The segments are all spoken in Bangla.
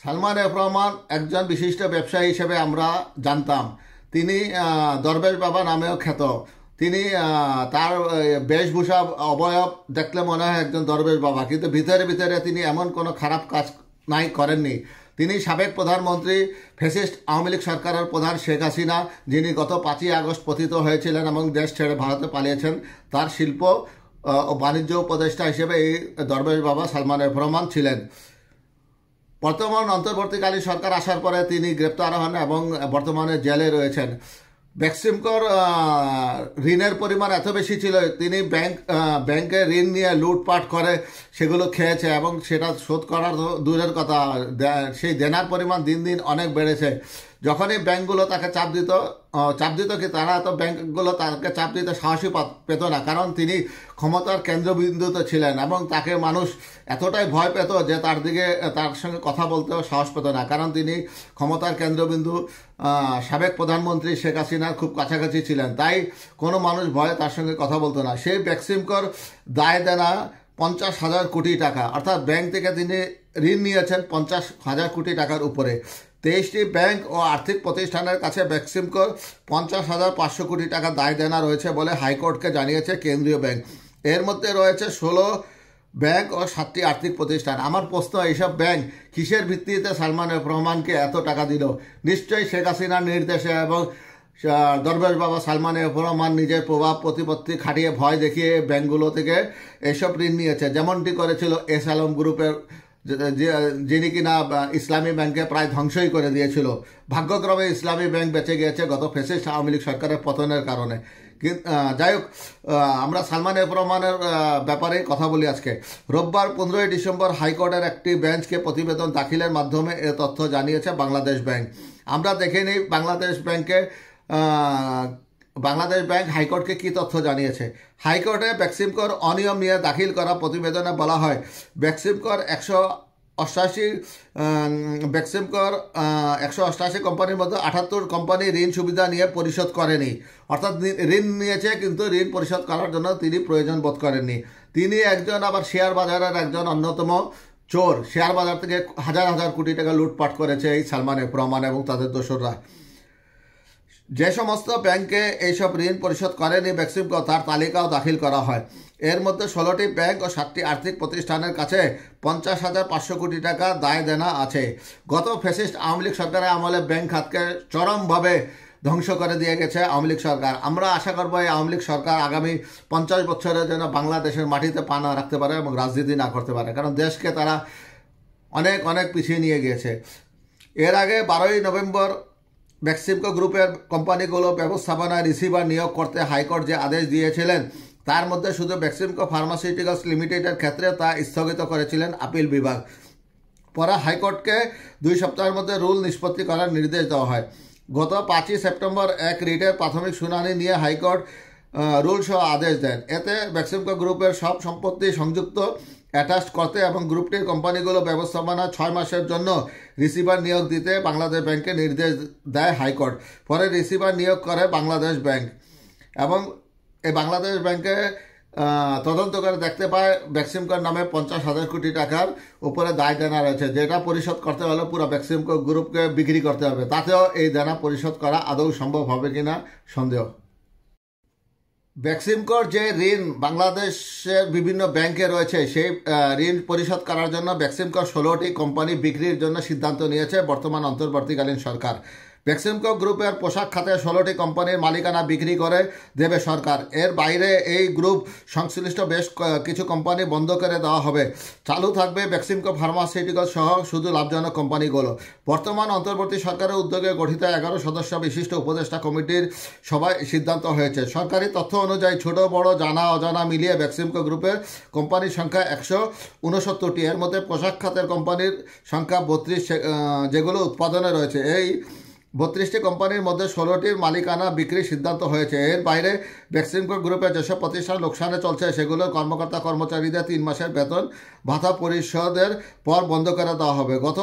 সালমান এফ রহমান একজন বিশিষ্ট ব্যবসায়ী হিসেবে আমরা জানতাম। তিনি দরবেশ বাবা নামেও খ্যাত। তিনি তার বেশভূষা অবয়ব দেখলে মনে হয় একজন দরবেশ বাবা, কিন্তু ভিতরে ভিতরে তিনি এমন কোনো খারাপ কাজ নাই করেননি। তিনি সাবেক প্রধানমন্ত্রী ফ্যাসিস্ট আওয়ামী লীগ সরকারের প্রধান শেখ হাসিনা, যিনি গত 5ই আগস্ট পতিত হয়েছিলেন এবং দেশ ছেড়ে ভারতে পালিয়েছেন, তার শিল্প ও বাণিজ্য উপদেষ্টা হিসেবে এই দরবেশ বাবা সালমান এফ রহমান ছিলেন। বর্তমান অন্তর্বর্তীকালীন সরকার আসার পরে তিনি গ্রেপ্তার হন এবং বর্তমানে জেলে রয়েছেন। বেক্সিমকোর ঋণের পরিমাণ এত বেশি ছিল, তিনি ব্যাংকে ঋণ নিয়ে লুটপাট করে সেগুলো খেয়েছে এবং সেটা শোধ করার দূরের কথা, সেই দেনার পরিমাণ দিন দিন অনেক বেড়েছে। যখনই ব্যাংকগুলো তাকে চাপ দিত কি তারা তো ব্যাংকগুলো তাকে চাপ দিতে সাহসী পেত না, কারণ তিনি ক্ষমতার কেন্দ্রবিন্দুতে ছিলেন এবং তাকে মানুষ এতটাই ভয় পেত যে তার সঙ্গে কথা বলতেও সাহস পেত না, কারণ তিনি ক্ষমতার কেন্দ্রবিন্দু সাবেক প্রধানমন্ত্রী শেখ হাসিনার খুব কাছাকাছি ছিলেন। তাই কোনো মানুষ ভয়ে তার সঙ্গে কথা বলতো না। সেই বেক্সিমকোর দায় দেনা 50,000 কোটি টাকা, অর্থাৎ ব্যাংক থেকে তিনি ঋণ নিয়েছেন 50,000 কোটি টাকার উপরে। 23টি ব্যাংক ও আর্থিক প্রতিষ্ঠানের কাছে বেক্সিমকোর 50,500 কোটি টাকা দায় দেনা রয়েছে বলে হাইকোর্টকে জানিয়েছে কেন্দ্রীয় ব্যাংক। এর মধ্যে রয়েছে 16 ব্যাংক ও 7টি আর্থিক প্রতিষ্ঠান। আমার প্রশ্ন, এইসব ব্যাংক কিসের ভিত্তিতে সালমান এফ রহমানকে এত টাকা দিল? নিশ্চয়ই শেখ হাসিনার নির্দেশে এবং দরবেশ বাবা সালমান এফ রহমান নিজের প্রভাব প্রতিপত্তি খাটিয়ে ভয় দেখিয়ে ব্যাংকগুলো থেকে এইসব ঋণ নিয়েছে, যেমনটি করেছিল এস আলম গ্রুপের, যিনি কিনা ইসলামী ব্যাংকে প্রায় ধ্বংসই করে দিয়েছিল। ভাগ্যক্রমে ইসলামী ব্যাংক বেঁচে গিয়েছে গত ফ্যাসিস্ট আওয়ামী লীগ সরকারের পতনের কারণে। যাই হোক, আমরা সালমান এফ রহমানের ব্যাপারে কথা বলি আজকে। রোববার 15ই ডিসেম্বর হাইকোর্টের একটি বেঞ্চকে প্রতিবেদন দাখিলের মাধ্যমে এ তথ্য জানিয়েছে বাংলাদেশ ব্যাংক। আমরা দেখে নিই বাংলাদেশ ব্যাংক হাইকোর্টকে কি তথ্য জানিয়েছে। হাইকোর্টে বেক্সিমকোর অনিয়ম নিয়ে দাখিল করা প্রতিবেদনে বলা হয়, বেক্সিমকোর 188 কোম্পানির মধ্যে 78 কোম্পানি ঋণ সুবিধা নিয়ে পরিশোধ করেনি, অর্থাৎ ঋণ নিয়েছে কিন্তু ঋণ পরিশোধ করার জন্য তিনি প্রয়োজন বোধ করেননি। তিনি একজন আবার শেয়ার বাজারের একজন অন্যতম চোর। শেয়ার বাজার থেকে হাজার হাজার কোটি টাকা লুটপাট করেছে এই সালমান এফ রহমান এবং তাদের দোসররা। যে সমস্ত ব্যাংকে এইসব ঋণ পরিশোধ করেনি বেক্সিমকো, তার তালিকাও দাখিল করা হয়। এর মধ্যে 16টি ব্যাংক ও 7টি আর্থিক প্রতিষ্ঠানের কাছে 50,500 কোটি টাকা দায় দেনা আছে। গত ফ্যাসিস্ট আওয়ামী লীগ সরকারের আমলে ব্যাংক খাতকে চরমভাবে ধ্বংস করে দিয়ে গেছে আওয়ামী লীগ সরকার। আমরা আশা করবো এই আওয়ামী লীগ সরকার আগামী 50 বছরের জন্য বাংলাদেশের মাটিতে পা না রাখতে পারে এবং রাজনীতি না করতে পারে, কারণ দেশকে তারা অনেক অনেক পিছিয়ে নিয়ে গিয়েছে। এর আগে 12ই নভেম্বর বেক্সিমকো গ্রুপের কোম্পানিগুলো ব্যবস্থাপনায় রিসিভার নিয়োগ করতে হাইকোর্ট যে আদেশ দিয়েছিলেন, তার মধ্যে শুধু বেক্সিমকো ফার্মাসিউটিক্যালস লিমিটেডের ক্ষেত্রে তা স্থগিত করেছিলেন আপিল বিভাগ। পরে হাইকোর্টকে 2 সপ্তাহের মধ্যে রুল নিষ্পত্তি করার নির্দেশ দেওয়া হয়। গত 5ই সেপ্টেম্বর এক রিটের প্রাথমিক শুনানি নিয়ে হাইকোর্ট রুল সহ আদেশ দেন। এতে বেক্সিমকো গ্রুপের সব সম্পত্তি সংযুক্ত অ্যাটাচ করতে এবং গ্রুপটির কোম্পানিগুলো ব্যবস্থাপনা 6 মাসের জন্য রিসিভার নিয়োগ দিতে বাংলাদেশ ব্যাংকে নির্দেশ দেয় হাইকোর্ট। পরে রিসিভার নিয়োগ করে বাংলাদেশ ব্যাংক এবং এই বাংলাদেশ ব্যাংকে তদন্ত করে দেখতে পায় বেক্সিমকোর নামে 50,000 কোটি টাকার উপরে দায় দেনা রয়েছে, যেটা পরিশোধ করতে হলে পুরো বেক্সিমকো গ্রুপকে বিক্রি করতে হবে। তাতেও এই দেনা পরিশোধ করা আদৌ সম্ভব হবে কিনা সন্দেহ। বেক্সিমকোর যে ঋণ বাংলাদেশের বিভিন্ন ব্যাংকে রয়েছে, সেই ঋণ পরিশোধ করার জন্য বেক্সিমকোর 16টি কোম্পানি বিক্রির জন্য সিদ্ধান্ত নিয়েছে বর্তমান অন্তর্বর্তীকালীন সরকার। বেক্সিমকো গ্রুপের পোশাক খাতে 16টি কোম্পানির মালিকানা বিক্রি করে দেবে সরকার। এর বাইরে এই গ্রুপ সংশ্লিষ্ট বেশ কিছু কোম্পানি বন্ধ করে দেওয়া হবে। চালু থাকবে বেক্সিমকো ফার্মাসিউটিক্যাল সহ শুধু লাভজনক কোম্পানিগুলো। বর্তমান অন্তর্বর্তী সরকারের উদ্যোগে গঠিত 11 সদস্য বিশিষ্ট উপদেষ্টা কমিটির সভায় সিদ্ধান্ত হয়েছে। সরকারি তথ্য অনুযায়ী ছোট বড় জানা অজানা মিলিয়ে বেক্সিমকো গ্রুপের কোম্পানির সংখ্যা 169টি। এর মধ্যে পোশাক খাতের কোম্পানির সংখ্যা 32, যেগুলো উৎপাদনে রয়েছে। এই 32টি কোম্পানির মধ্যে 16টির মালিকানা বিক্রির সিদ্ধান্ত হয়েছে। এর বাইরে বেক্সিমকো গ্রুপের যেসব প্রতিষ্ঠান লোকসানে চলছে সেগুলোর কর্মকর্তা কর্মচারীদের 3 মাসের বেতন ভাতা পরিশোধের পর বন্ধ করে দেওয়া হবে। গত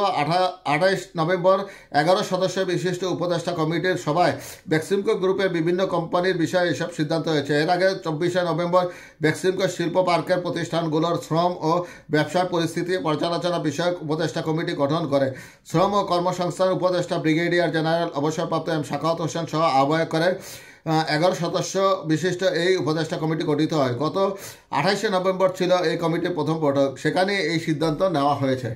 28 নভেম্বর 11 সদস্য বিশিষ্ট উপদেষ্টা কমিটির সভায় বেক্সিমকো গ্রুপের বিভিন্ন কোম্পানির বিষয়ে এসব সিদ্ধান্ত হয়েছে। এর আগে 24 নভেম্বর বেক্সিমকো শিল্প পার্কের প্রতিষ্ঠানগুলোর শ্রম ও ব্যবসার পরিস্থিতি পর্যালোচনা বিষয়ক উপদেষ্টা কমিটি গঠন করে। শ্রম ও কর্মসংস্থান উপদেষ্টা ব্রিগেডিয়ার জেনারেল অবসরপ্রাপ্ত এম সাখাওয়াত হোসেন সহ আহ্বায়ক করে 11 সদস্য বিশিষ্ট এই উপদেষ্টা কমিটি গঠিত হয়। গত 28 নভেম্বর ছিল এই কমিটির প্রথম বৈঠক, সেখানে এই সিদ্ধান্ত নেওয়া হয়েছে।